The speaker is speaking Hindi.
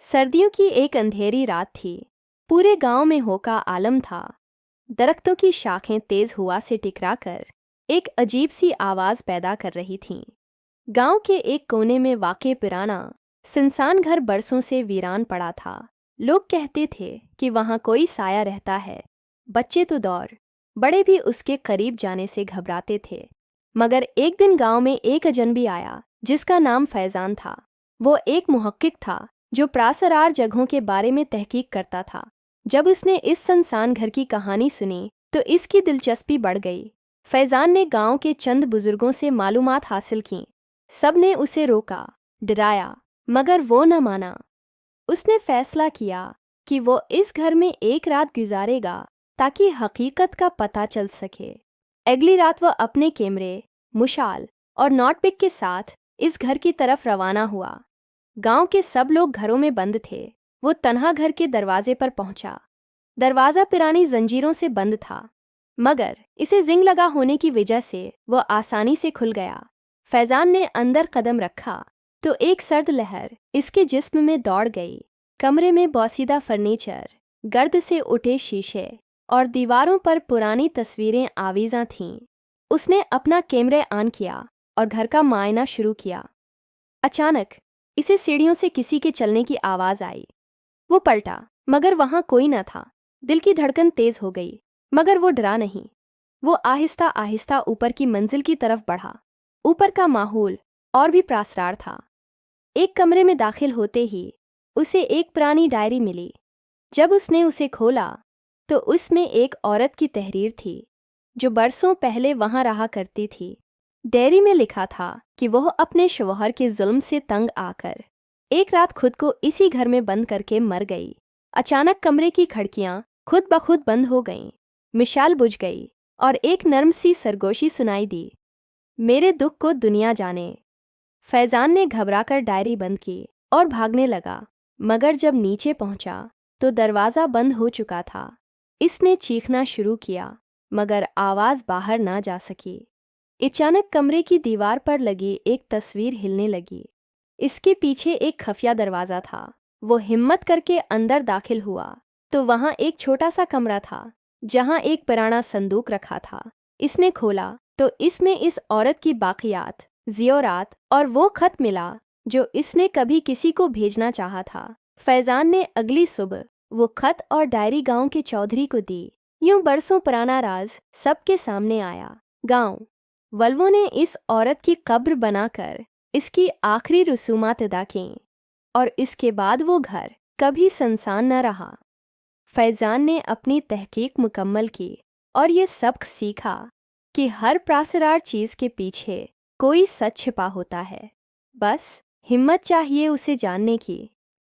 सर्दियों की एक अंधेरी रात थी। पूरे गांव में हो का आलम था। दरख्तों की शाखें तेज हवा से टकराकर एक अजीब सी आवाज पैदा कर रही थीं। गांव के एक कोने में वाक़े पुराना सुनसान घर बरसों से वीरान पड़ा था। लोग कहते थे कि वहां कोई साया रहता है। बच्चे तो दौर बड़े भी उसके करीब जाने से घबराते थे। मगर एक दिन गांव में एक अजनबी आया जिसका नाम फैजान था। वो एक मुहक्किक था जो प्रासरार जगहों के बारे में तहकीक करता था। जब उसने इस सुनसान घर की कहानी सुनी तो इसकी दिलचस्पी बढ़ गई। फैजान ने गांव के चंद बुजुर्गों से मालूमात हासिल की। सब ने उसे रोका, डराया, मगर वो न माना। उसने फैसला किया कि वो इस घर में एक रात गुजारेगा ताकि हकीकत का पता चल सके। अगली रात वह अपने कैमरे, मुशाल और नोटपिक के साथ इस घर की तरफ रवाना हुआ। गांव के सब लोग घरों में बंद थे। वो तन्हा घर के दरवाजे पर पहुंचा। दरवाज़ा पुरानी जंजीरों से बंद था, मगर इसे जिंग लगा होने की वजह से वह आसानी से खुल गया। फैजान ने अंदर कदम रखा तो एक सर्द लहर इसके जिस्म में दौड़ गई। कमरे में बोसीदा फर्नीचर, गर्द से उठे शीशे और दीवारों पर पुरानी तस्वीरें आवीज़ां थीं। उसने अपना कैमरा ऑन किया और घर का मुआयना शुरू किया। अचानक इसे सीढ़ियों से किसी के चलने की आवाज़ आई। वो पलटा, मगर वहाँ कोई न था। दिल की धड़कन तेज हो गई, मगर वो डरा नहीं। वो आहिस्ता आहिस्ता ऊपर की मंजिल की तरफ बढ़ा। ऊपर का माहौल और भी प्रासरार था। एक कमरे में दाखिल होते ही उसे एक पुरानी डायरी मिली। जब उसने उसे खोला तो उसमें एक औरत की तहरीर थी जो बरसों पहले वहाँ रहा करती थी। डायरी में लिखा था कि वह अपने शौहर के जुल्म से तंग आकर एक रात खुद को इसी घर में बंद करके मर गई। अचानक कमरे की खिड़कियां खुद ब खुद बंद हो गईं। मिशाल बुझ गई और एक नर्म सी सरगोशी सुनाई दी। मेरे दुख को दुनिया जाने। फैजान ने घबराकर डायरी बंद की और भागने लगा, मगर जब नीचे पहुंचा तो दरवाज़ा बंद हो चुका था। इसने चीखना शुरू किया, मगर आवाज़ बाहर ना जा सकी। अचानक कमरे की दीवार पर लगी एक तस्वीर हिलने लगी। इसके पीछे एक खुफिया दरवाज़ा था। वो हिम्मत करके अंदर दाखिल हुआ तो वहाँ एक छोटा सा कमरा था जहाँ एक पुराना संदूक रखा था। इसने खोला तो इसमें इस औरत की बाकियात, ज़ियोरात और वो खत मिला जो इसने कभी किसी को भेजना चाहा था। फैजान ने अगली सुबह वो खत और डायरी गांव के चौधरी को दी। यूं बरसों पुराना राज सबके सामने आया। गांव वल्वों ने इस औरत की कब्र बनाकर इसकी आखिरी रसूमात अदा कीं और इसके बाद वो घर कभी सुनसान न रहा। फैजान ने अपनी तहकीक मुकम्मल की और ये सबक सीखा कि हर प्रासरार चीज़ के पीछे कोई सच छिपा होता है। बस हिम्मत चाहिए उसे जानने की।